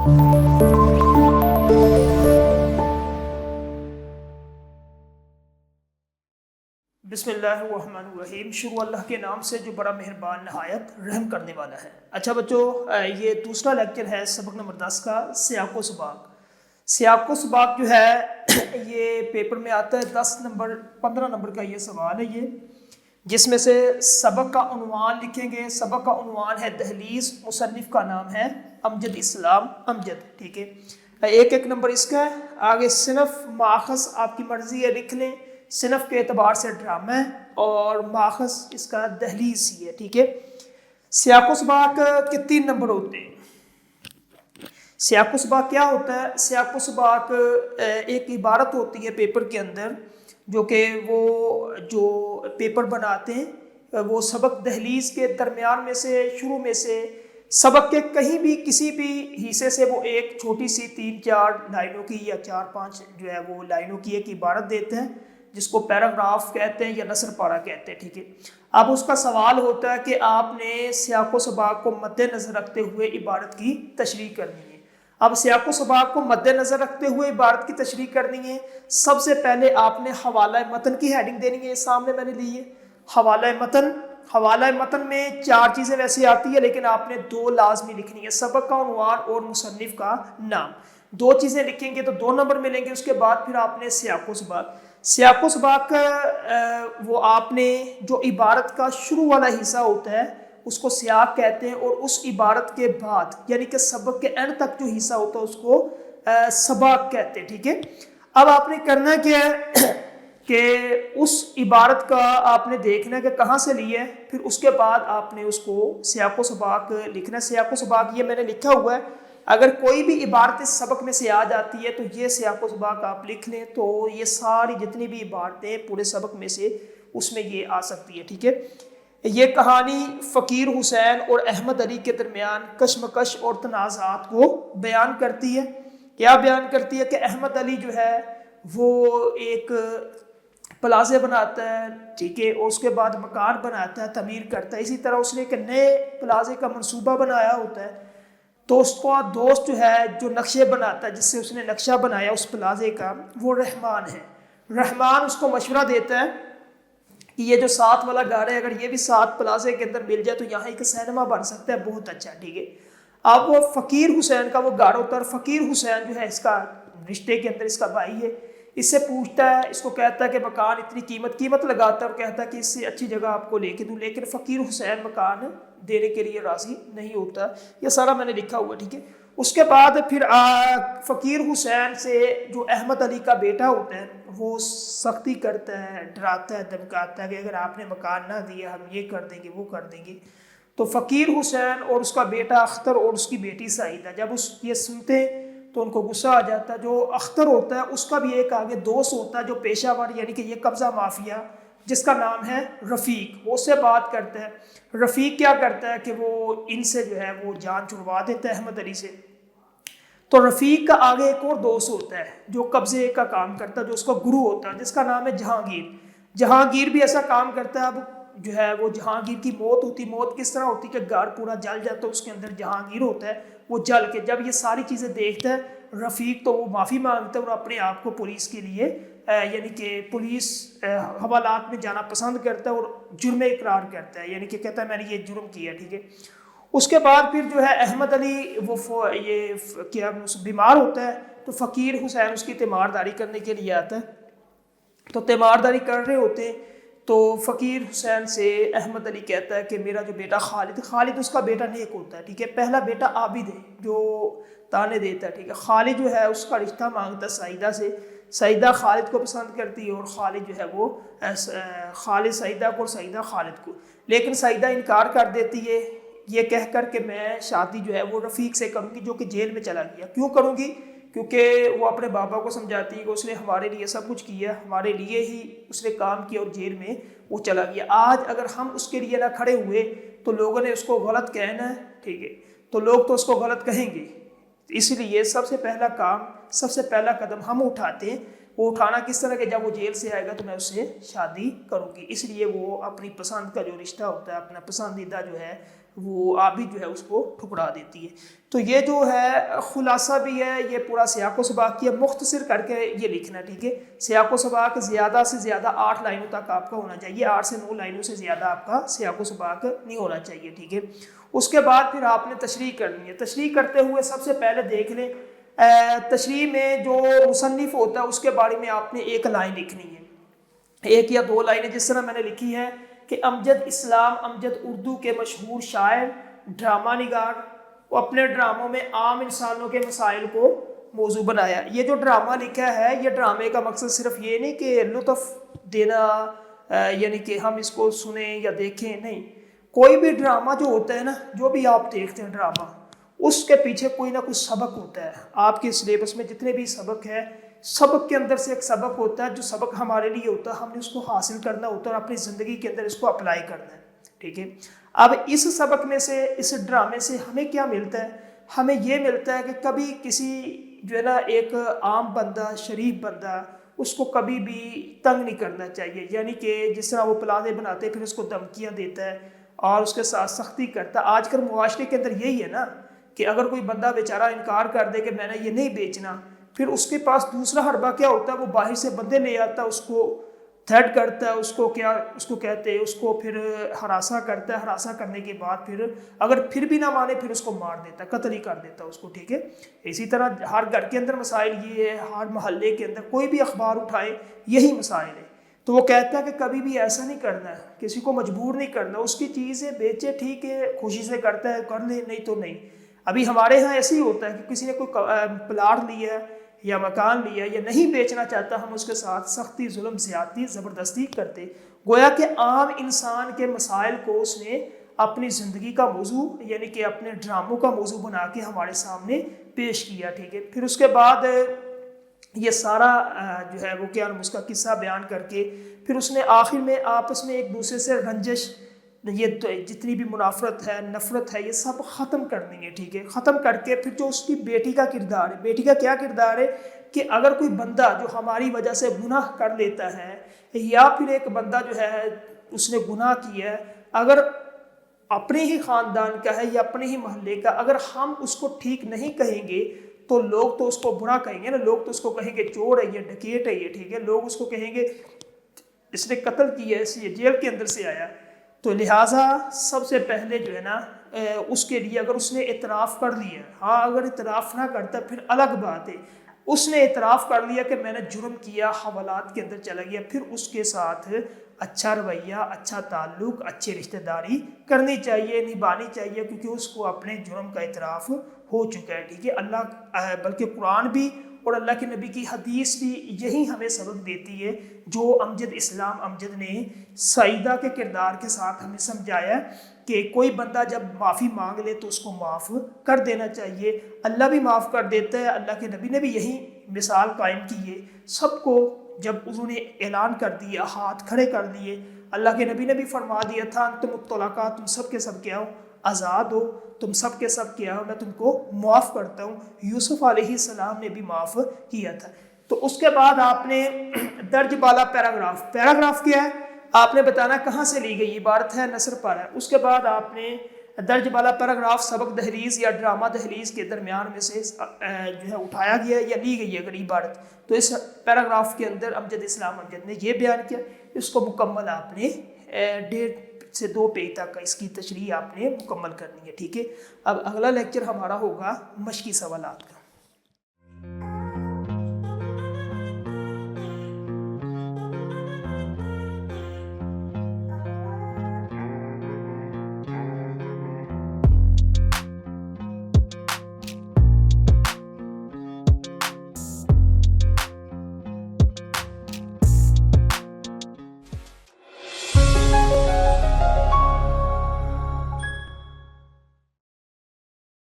بسم اللہ الرحمن الرحیم، شروع اللہ کے نام سے جو بڑا مہربان نہایت رحم کرنے والا ہے۔ اچھا بچوں، یہ دوسرا لیکچر ہے سبق نمبر 10 کا، سیاق و سباق۔ سیاق و سباق جو ہے یہ پیپر میں آتا ہے 15 نمبر کا یہ سوال ہے، یہ جس میں سے سبق کا عنوان لکھیں گے۔ سبق کا عنوان ہے دہلیز، مصنف کا نام ہے امجد اسلام امجد، ٹھیک ہے۔ ایک نمبر اس کا ہے۔ آگے صنف ماخذ آپ کی مرضی ہے، لکھ لیں۔ صنف کے اعتبار سے ڈرامہ ہے اور ماخذ اس کا دہلیز ہی ہے، ٹھیک ہے۔ سیاق و سباق کے 3 نمبر ہوتے ہیں۔ سیاق و سباق کیا ہوتا ہے؟ سیاق و سباق ایک عبارت ہوتی ہے پیپر کے اندر، جو کہ وہ جو پیپر بناتے ہیں وہ سبق دہلیز کے درمیان میں سے، شروع میں سے، سبق کے کہیں بھی کسی بھی حصے سے وہ ایک چھوٹی سی 3-4 لائنوں کی یا 4-5 جو ہے وہ لائنوں کی ایک عبارت دیتے ہیں، جس کو پیراگراف کہتے ہیں یا نثر پارہ کہتے ہیں، ٹھیک ہے۔ اب اس کا سوال ہوتا ہے کہ آپ نے سیاق و سباق کو مد نظر رکھتے ہوئے عبارت کی تشریح کرنی ہے۔ اب سیاق و سباق کو مد نظر رکھتے ہوئے عبارت کی تشریح کرنی ہے۔ سب سے پہلے آپ نے حوالہ متن کی ہیڈنگ دینی ہے، یہ سامنے میں نے لی ہے حوالہ متن۔ حوالہ متن میں 4 چیزیں ویسے آتی ہے، لیکن آپ نے 2 لازمی لکھنی ہے، سبق کا عنوان اور مصنف کا نام۔ 2 چیزیں لکھیں گے تو 2 نمبر ملیں گے۔ اس کے بعد پھر آپ نے سیاق و سباق، سیاق و سباق وہ آپ نے جو عبارت کا شروع والا حصہ ہوتا ہے اس کو سیاق کہتے ہیں، اور اس عبارت کے بعد یعنی کہ سبق کے اینڈ تک جو حصہ ہوتا ہے اس کو سباق کہتے ہیں، ٹھیک ہے۔ اب آپ نے کرنا کیا ہے کہ اس عبارت کا آپ نے دیکھنا ہے کہ کہاں سے لی ہے، پھر اس کے بعد آپ نے اس کو سیاق و سباق لکھنا ہے۔ سیاق و سباق یہ میں نے لکھا ہوا ہے، اگر کوئی بھی عبارت اس سبق میں سے آ جاتی ہے تو یہ سیاق و سباق آپ لکھ لیں، تو یہ ساری جتنی بھی عبارتیں پورے سبق میں سے اس میں یہ آ سکتی ہے، ٹھیک ہے۔ یہ کہانی فقیر حسین اور احمد علی کے درمیان کشمکش اور تنازعات کو بیان کرتی ہے۔ کیا بیان کرتی ہے کہ احمد علی جو ہے وہ ایک پلازے بناتا ہے، ٹھیک ہے، اور اس کے بعد مکان بناتا ہے، تعمیر کرتا ہے۔ اسی طرح اس نے ایک نئے پلازے کا منصوبہ بنایا ہوتا ہے، تو اس کا دوست جو ہے جو نقشے بناتا ہے، جس سے اس نے نقشہ بنایا اس پلازے کا، وہ رحمان ہے۔ رحمان اس کو مشورہ دیتا ہے کہ یہ جو 7 والا گھر ہے، اگر یہ بھی 7 پلازے کے اندر مل جائے تو یہاں ایک سینما بن سکتا ہے، بہت اچھا، ٹھیک ہے۔ اب وہ فقیر حسین کا وہ گھر ہوتا ہے، اور فقیر حسین جو ہے اس کا رشتے کے اندر اس کا بھائی ہے۔ اس سے پوچھتا ہے، اس کو کہتا ہے کہ مکان اتنی قیمت لگاتا ہے، اور کہتا ہے کہ اس سے اچھی جگہ آپ کو لے کے دوں، لیکن فقیر حسین مکان دینے کے لیے راضی نہیں ہوتا۔ یہ سارا میں نے لکھا ہوا، ٹھیک ہے۔ اس کے بعد پھر فقیر حسین سے جو احمد علی کا بیٹا ہوتا ہے وہ سختی کرتا ہے، ڈراتا ہے، دھمکاتا ہے کہ اگر آپ نے مکان نہ دیا ہم یہ کر دیں گے، وہ کر دیں گے۔ تو فقیر حسین اور اس کا بیٹا اختر اور اس کی بیٹی سعیدہ جب یہ سنتے ہیں تو ان کو غصہ آ جاتا ہے۔ جو اختر ہوتا ہے اس کا بھی ایک آگے دوست ہوتا ہے جو پیشہ ور یعنی کہ یہ قبضہ مافیا، جس کا نام ہے رفیق، وہ اس سے بات کرتا ہے۔ رفیق کیا کرتا ہے کہ وہ ان سے جو ہے وہ جان چھڑوا دیتا ہے احمد علی سے۔ تو رفیق کا آگے ایک اور دوست ہوتا ہے جو قبضے کا کام کرتا ہے، جو اس کا گرو ہوتا ہے، جس کا نام ہے جہانگیر۔ جہانگیر بھی ایسا کام کرتا ہے۔ اب جو ہے وہ جہانگیر کی موت ہوتی، موت کس طرح ہوتی کہ گھر پورا جل جاتا ہے، اس کے اندر جہانگیر ہوتا ہے، وہ جل کے جب یہ ساری چیزیں دیکھتا ہے رفیق تو وہ معافی مانگتا ہے اور اپنے آپ کو پولیس کے لیے یعنی کہ پولیس حوالات میں جانا پسند کرتا ہے اور جرم اقرار کرتا ہے، یعنی کہ کہتا ہے میں نے یہ جرم کیا، ٹھیک ہے۔ اس کے بعد پھر جو ہے احمد علی وہ یہ کیا بیمار ہوتا ہے، تو فقیر حسین اس کی تیمارداری کرنے کے لیے آتا ہے۔ تو تیمارداری کر رہے ہوتے ہیں تو فقیر حسین سے احمد علی کہتا ہے کہ میرا جو بیٹا خالد اس کا بیٹا نیک ہوتا ہے، ٹھیک ہے، پہلا بیٹا عابد ہے جو تانے دیتا ہے، ٹھیک ہے۔ خالد جو ہے اس کا رشتہ مانگتا ہے سعیدہ سے، سعیدہ خالد کو پسند کرتی ہے اور خالد جو ہے وہ خالد سعیدہ کو اور سعیدہ خالد کو، لیکن سعیدہ انکار کر دیتی ہے یہ کہہ کر کہ میں شادی جو ہے وہ رفیق سے کروں گی جو کہ جیل میں چلا گیا۔ کیوں کروں گی؟ کیونکہ وہ اپنے بابا کو سمجھاتی ہے کہ اس نے ہمارے لیے سب کچھ کیا، ہمارے لیے ہی اس نے کام کیا اور جیل میں وہ چلا گیا۔ آج اگر ہم اس کے لیے نہ کھڑے ہوئے تو لوگوں نے اس کو غلط کہنا ہے، ٹھیک ہے، تو لوگ تو اس کو غلط کہیں گے۔ اس لیے سب سے پہلا کام، سب سے پہلا قدم ہم اٹھاتے ہیں۔ وہ اٹھانا کس طرح کہ جب وہ جیل سے آئے گا تو میں اس سے شادی کروں گی۔ اس لیے وہ اپنی پسند کا جو رشتہ ہوتا ہے، اپنا پسندیدہ جو ہے وہ آبی جو ہے اس کو ٹھکرا دیتی ہے۔ تو یہ جو ہے خلاصہ بھی ہے، یہ پورا سیاق و سباق کی ہے، مختصر کر کے یہ لکھنا، ٹھیک ہے۔ سیاق و سباق زیادہ سے زیادہ 8 لائنوں تک آپ کا ہونا چاہیے، 8 سے 9 لائنوں سے زیادہ آپ کا سیاق و سباق نہیں ہونا چاہیے، ٹھیک ہے۔ اس کے بعد پھر آپ نے تشریح کرنی ہے۔ تشریح کرتے ہوئے سب سے پہلے دیکھ لیں تشریح میں جو مصنف ہوتا ہے اس کے بارے میں آپ نے ایک لائن لکھنی ہے، 1 یا 2 لائنیں، جس طرح میں نے لکھی ہے کہ امجد اسلام امجد اردو کے مشہور شاعر، ڈرامہ نگار، وہ اپنے ڈراموں میں عام انسانوں کے مسائل کو موضوع بنایا۔ یہ جو ڈرامہ لکھا ہے، یہ ڈرامے کا مقصد صرف یہ نہیں کہ لطف دینا یعنی کہ ہم اس کو سنیں یا دیکھیں، نہیں، کوئی بھی ڈرامہ جو ہوتا ہے نا، جو بھی آپ دیکھتے ہیں ڈرامہ، اس کے پیچھے کوئی نہ کوئی سبق ہوتا ہے۔ آپ کے سلیبس میں جتنے بھی سبق ہے، سبق کے اندر سے ایک سبق ہوتا ہے جو سبق ہمارے لیے ہوتا ہے، ہم نے اس کو حاصل کرنا ہوتا ہے اور اپنی زندگی کے اندر اس کو اپلائی کرنا ہے، ٹھیک ہے۔ اب اس سبق میں سے، اس ڈرامے سے ہمیں کیا ملتا ہے؟ ہمیں یہ ملتا ہے کہ کبھی کسی جو ہے نا ایک عام بندہ، شریف بندہ، اس کو کبھی بھی تنگ نہیں کرنا چاہیے، یعنی کہ جس طرح وہ پلازے بناتے پھر اس کو دھمکیاں دیتا ہے اور اس کے ساتھ سختی کرتا ہے۔ آج کل معاشرے کے اندر یہی ہے نا کہ اگر کوئی بندہ بیچارہ انکار کر دے کہ میں نے یہ نہیں بیچنا، پھر اس کے پاس دوسرا حربہ کیا ہوتا ہے، وہ باہر سے بندے لے آتا ہے، اس کو تھریٹ کرتا ہے، اس کو کیا اس کو کہتے ہیں، اس کو پھر ہراساں کرتا ہے، ہراساں کرنے کے بعد پھر اگر پھر بھی نہ مانے پھر اس کو مار دیتا ہے، قتل ہی کر دیتا ہے اس کو، ٹھیک ہے۔ اسی طرح ہر گھر کے اندر مسائل یہ ہے، ہر محلے کے اندر کوئی بھی اخبار اٹھائے یہی مسائل ہے۔ تو وہ کہتا ہے کہ کبھی بھی ایسا نہیں کرنا ہے، کسی کو مجبور نہیں کرنا، اس کی چیزیں بیچے ٹھیک ہے، خوشی سے کرتا ہے کر لے، نہیں تو نہیں۔ ابھی ہمارے ہاں ایسے ہی ہوتا ہے کہ کسی نے کوئی پلاٹ لیا ہے یا مکان لیا یا نہیں بیچنا چاہتا، ہم اس کے ساتھ سختی، ظلم، زیادتی، زبردستی کرتے، گویا کہ عام انسان کے مسائل کو اس نے اپنی زندگی کا موضوع یعنی کہ اپنے ڈراموں کا موضوع بنا کے ہمارے سامنے پیش کیا، ٹھیک ہے۔ پھر اس کے بعد یہ سارا جو ہے وہ کیا اس کا قصہ بیان کر کے پھر اس نے آخر میں آپس میں ایک دوسرے سے رنجش، یہ جتنی بھی منافرت ہے، نفرت ہے، یہ سب ختم کر دیں گے، ٹھیک ہے۔ ختم کر کے پھر جو اس کی بیٹی کا کردار ہے، بیٹی کا کیا کردار ہے کہ اگر کوئی بندہ جو ہماری وجہ سے گناہ کر لیتا ہے، یا پھر ایک بندہ جو ہے اس نے گناہ کیا ہے، اگر اپنے ہی خاندان کا ہے یا اپنے ہی محلے کا، اگر ہم اس کو ٹھیک نہیں کہیں گے تو لوگ تو اس کو برا کہیں گے نا، لوگ تو اس کو کہیں گے چور ہے، یہ ڈکیٹ ہے، یہ، ٹھیک ہے، لوگ اس کو کہیں گے اس نے قتل کیا ہے، یہ جیل کے اندر سے آیا۔ تو لہٰذا سب سے پہلے جو ہے نا اس کے لیے اگر اس نے اعتراف کر لیا، ہاں اگر اعتراف نہ کرتا پھر الگ بات ہے، اس نے اعتراف کر لیا کہ میں نے جرم کیا، حوالات کے اندر چلا گیا، پھر اس کے ساتھ اچھا رویہ، اچھا تعلق، اچھی رشتہ داری کرنی چاہیے، نبھانی چاہیے، کیونکہ اس کو اپنے جرم کا اعتراف ہو چکا ہے، ٹھیک ہے۔ اللہ بلکہ قرآن بھی اور اللہ کے نبی کی حدیث بھی یہی ہمیں سبق دیتی ہے جو امجد اسلام امجد نے سعیدہ کے کردار کے ساتھ ہمیں سمجھایا کہ کوئی بندہ جب معافی مانگ لے تو اس کو معاف کر دینا چاہیے، اللہ بھی معاف کر دیتا ہے، اللہ کے نبی نے بھی یہی مثال قائم کی ہے۔ سب کو جب انہوں نے اعلان کر دیا، ہاتھ کھڑے کر دیے، اللہ کے نبی نے بھی فرما دیا تھا تم الطلقاء، تم سب کے سب کیا ہو، آزاد ہو، تم سب کے سب کیا ہو، میں تم کو معاف کرتا ہوں۔ یوسف علیہ السلام نے بھی معاف کیا تھا۔ تو اس کے بعد آپ نے درج بالا پیراگراف کیا ہے، آپ نے بتانا کہاں سے لی گئی عبارت ہے، نثر پر ہے۔ اس کے بعد آپ نے درج بالا پیراگراف سبق دہلیز یا ڈرامہ دہلیز کے درمیان میں سے جو ہے اٹھایا گیا یا لی گئی ہے اگر عبارت، تو اس پیراگراف کے اندر امجد اسلام امجد نے یہ بیان کیا، اس کو مکمل آپ نے 1.5 سے 2 پیج تک اس کی تشریح آپ نے مکمل کرنی ہے، ٹھیک ہے۔ اب اگلا لیکچر ہمارا ہوگا مشقی سوالات کا۔